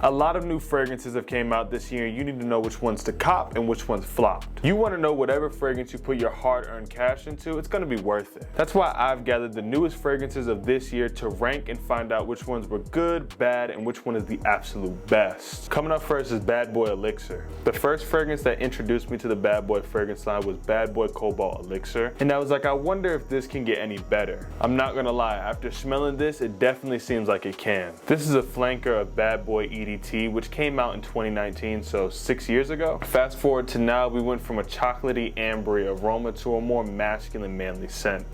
A lot of new fragrances have came out this year and you need to know which ones to cop and which ones flopped. You want to know whatever fragrance you put your hard-earned cash into, it's going to be worth it. That's why I've gathered the newest fragrances of this year to rank and find out which ones were good, bad, and which one is the absolute best. Coming up first is Bad Boy Elixir. The first fragrance that introduced me to the Bad Boy fragrance line was Bad Boy Cobalt Elixir, and I was like, I wonder if this can get any better. I'm not gonna lie, after smelling this, it definitely seems like it can. This is a flanker of Bad Boy EDT, which came out in 2019, so 6 years ago. Fast forward to now, we went from a chocolatey, ambery aroma to a more masculine, manly scent.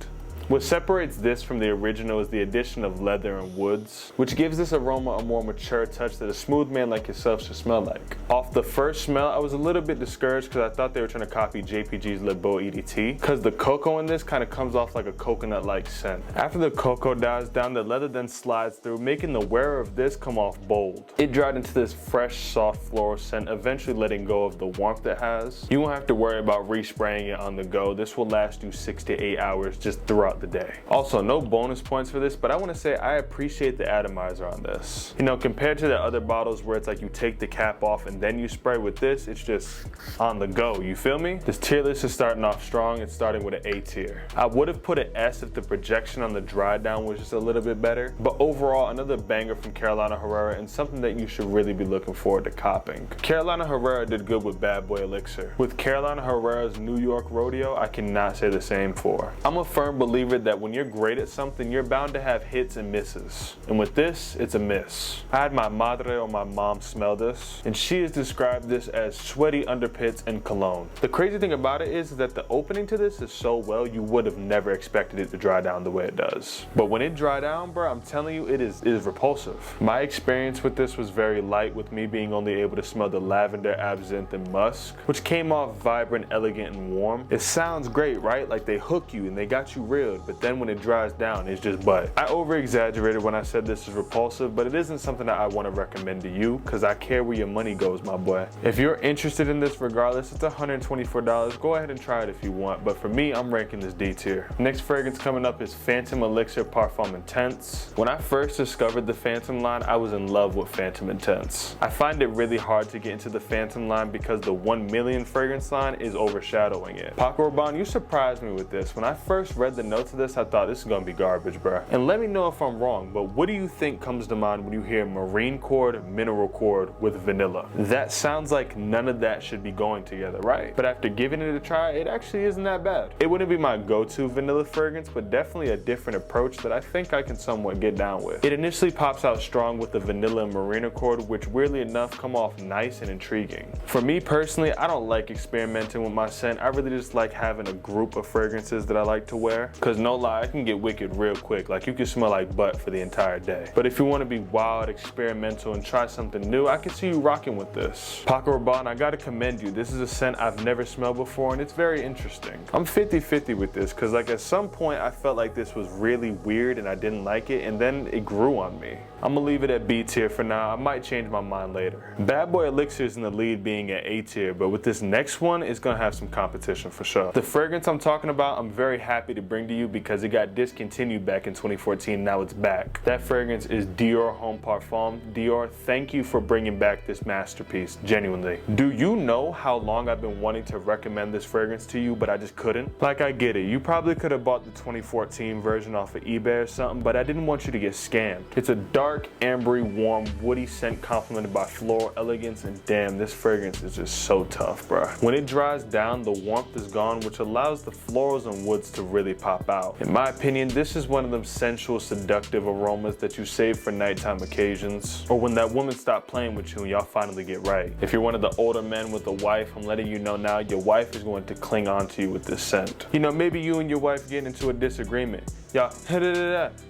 What separates this from the original is the addition of leather and woods, which gives this aroma a more mature touch that a smooth man like yourself should smell like. Off the first smell, I was a little bit discouraged because I thought they were trying to copy JPG's Le Beau EDT, because the cocoa in this kind of comes off like a coconut-like scent. After the cocoa dies down, the leather then slides through, making the wearer of this come off bold. It dried into this fresh, soft floral scent, eventually letting go of the warmth it has. You won't have to worry about respraying it on the go. This will last you 6 to 8 hours just throughout the day. Also, no bonus points for this, but I want to say I appreciate the atomizer on this. You know, compared to the other bottles where it's like you take the cap off and then you spray, with this, it's just on the go, you feel me? This tier list is starting off strong. It's starting with an A tier. I would have put an S if the projection on the dry down was just a little bit better, but overall, another banger from Carolina Herrera and something that you should really be looking forward to copping. Carolina Herrera did good with Bad Boy Elixir. With Carolina Herrera's New York Rodeo, I cannot say the same for. I'm a firm believer that when you're great at something, you're bound to have hits and misses. And with this, it's a miss. I had my madre or my mom smell this, and she has described this as sweaty underpits and cologne. The crazy thing about it is that the opening to this is so well, you would have never expected it to dry down the way it does. But when it dried down, bro, I'm telling you, it is repulsive. My experience with this was very light, with me being only able to smell the lavender, absinthe, and musk, which came off vibrant, elegant, and warm. It sounds great, right? Like they hook you and they got you reeled, but then when it dries down, it's just butt. I over-exaggerated when I said this is repulsive, but it isn't something that I want to recommend to you, because I care where your money goes, my boy. If you're interested in this regardless, it's $124. Go ahead and try it if you want, but for me, I'm ranking this D tier. Next fragrance coming up is Phantom Elixir Parfum Intense. When I first discovered the Phantom line, I was in love with Phantom Intense. I find it really hard to get into the Phantom line because the 1 million fragrance line is overshadowing it. Paco Rabanne, you surprised me with this. When I first read the notes of this, I thought this is gonna be garbage, bruh. And let me know if I'm wrong, but what do you think comes to mind when you hear marine cord, mineral cord with vanilla? That sounds like none of that should be going together, right? But after giving it a try, it actually isn't that bad. It wouldn't be my go-to vanilla fragrance, but definitely a different approach that I think I can somewhat get down with. It initially pops out strong with the vanilla and marine accord, which weirdly enough come off nice and intriguing. For me personally, I don't like experimenting with my scent. I really just like having a group of fragrances that I like to wear, because no lie, I can get wicked real quick. Like, you can smell like butt for the entire day. But if you want to be wild, experimental, and try something new, I can see you rocking with this. Paco Rabanne, I gotta commend you. This is a scent I've never smelled before, and it's very interesting. I'm 50-50 with this, because like at some point I felt like this was really weird and I didn't like it, and then it grew on me. I'm gonna leave it at B tier for now. I might change my mind later. Bad Boy Elixir is in the lead, being at A tier, but with this next one, it's gonna have some competition for sure. The fragrance I'm talking about, I'm very happy to bring to you because it got discontinued back in 2014, now it's back. That fragrance is Dior Home Parfum. Dior, thank you for bringing back this masterpiece, genuinely. Do you know how long I've been wanting to recommend this fragrance to you, but I just couldn't? Like, I get it, you probably could have bought the 2014 version off of eBay or something, but I didn't want you to get scammed. It's a dark, ambery, warm, woody scent complemented by floral elegance, and damn, this fragrance is just so tough, bruh. When it dries down, the warmth is gone, which allows the florals and woods to really pop out. In my opinion, this is one of them sensual, seductive aromas that you save for nighttime occasions, or when that woman stopped playing with you and y'all finally get right. If you're one of the older men with a wife, I'm letting you know now, your wife is going to cling on to you with this scent. You know, maybe you and your wife get into a disagreement. Y'all,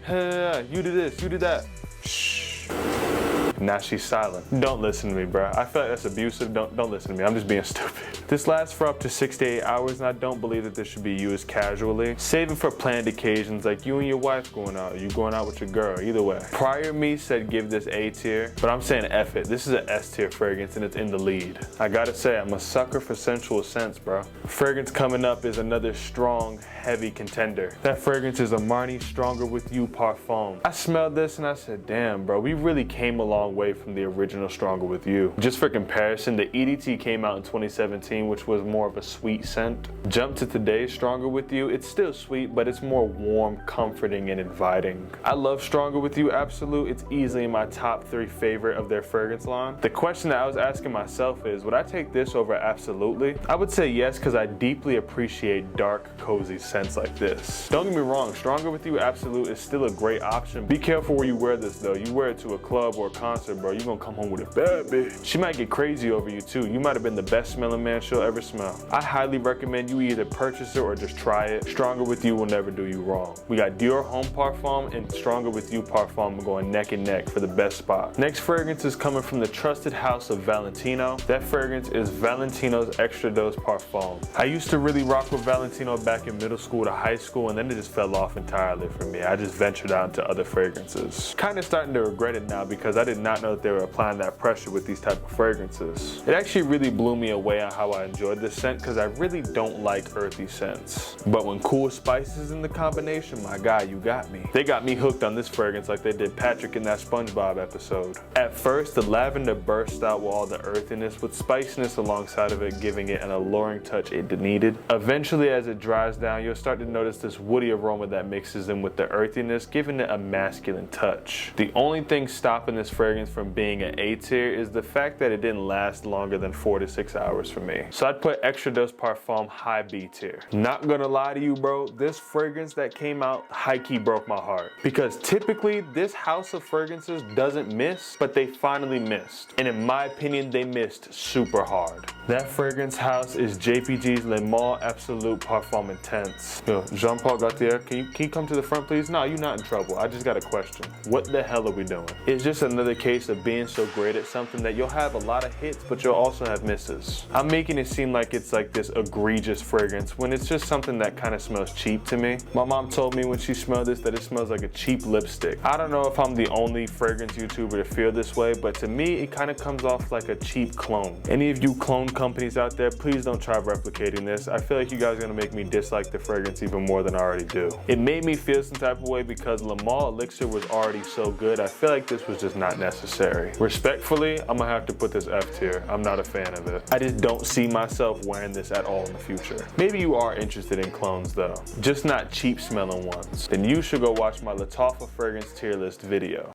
you do this, you do that. Shh. Now she's silent. Don't listen to me, bro. I feel like that's abusive. Don't listen to me. I'm just being stupid. This lasts for up to 6 to 8 hours, and I don't believe that this should be used casually. Save it for planned occasions like you and your wife going out, or you going out with your girl, either way. Prior me said give this A tier, but I'm saying F it. This is an S tier fragrance, and it's in the lead. I gotta say, I'm a sucker for sensual scents, bro. Fragrance coming up is another strong, heavy contender. That fragrance is Armani Stronger With You Parfum. I smelled this and I said, damn, bro, we really came along long way from the original Stronger With You. Just for comparison, the EDT came out in 2017, which was more of a sweet scent. Jump to today's Stronger With You, it's still sweet, but it's more warm, comforting, and inviting. I love Stronger With You Absolute. It's easily my top 3 favorite of their fragrance line. The question that I was asking myself is, would I take this over Absolutely? I would say yes, because I deeply appreciate dark, cozy scents like this. Don't get me wrong, Stronger With You Absolute is still a great option. Be careful where you wear this though. You wear it to a club or a concert, bro, you're gonna come home with a bad bitch. She might get crazy over you too. You might have been the best smelling man she'll ever smell. I highly recommend you either purchase it or just try it. Stronger With You will never do you wrong. We got Dior Home Parfum and Stronger With You Parfum going neck and neck for the best spot. Next fragrance is coming from the trusted house of Valentino. That fragrance is Valentino's Extra Dose Parfum. I used to really rock with Valentino back in middle school to high school, and then it just fell off entirely for me. I just ventured out into other fragrances. Kind of starting to regret it now because I did not know that they were applying that pressure with these type of fragrances. It actually really blew me away on how I enjoyed this scent because I really don't like earthy scents. But when cool spices in the combination, my guy, you got me. They got me hooked on this fragrance like they did Patrick in that SpongeBob episode. At first, the lavender burst out with all the earthiness with spiciness alongside of it, giving it an alluring touch it needed. Eventually, as it dries down, you'll start to notice this woody aroma that mixes in with the earthiness, giving it a masculine touch. The only thing stopping this fragrance from being an A tier is the fact that it didn't last longer than 4 to 6 hours for me. So I'd put Extra Dose Parfum high B tier. Not gonna lie to you, bro, this fragrance that came out high-key broke my heart. Because typically, this house of fragrances doesn't miss, but they finally missed. And in my opinion, they missed super hard. That fragrance house is JPG's Le Male Absolute Parfum Intense. Yo, Jean-Paul Gaultier, can you come to the front, please? No, you're not in trouble. I just got a question. What the hell are we doing? It's just another case of being so great at something that you'll have a lot of hits, but you'll also have misses. I'm making it seem like it's like this egregious fragrance when it's just something that kind of smells cheap to me. My mom told me when she smelled this that it smells like a cheap lipstick. I don't know if I'm the only fragrance YouTuber to feel this way, but to me, it kind of comes off like a cheap clone. Any of you clone companies out there, please don't try replicating this. I feel like you guys are gonna make me dislike the fragrance even more than I already do. It made me feel some type of way because Le Male Elixir was already so good. I feel like this was just not necessary. Respectfully, I'm gonna have to put this F tier. I'm not a fan of it. I just don't see myself wearing this at all in the future. Maybe you are interested in clones though, just not cheap smelling ones. Then you should go watch my Lattafa fragrance tier list video.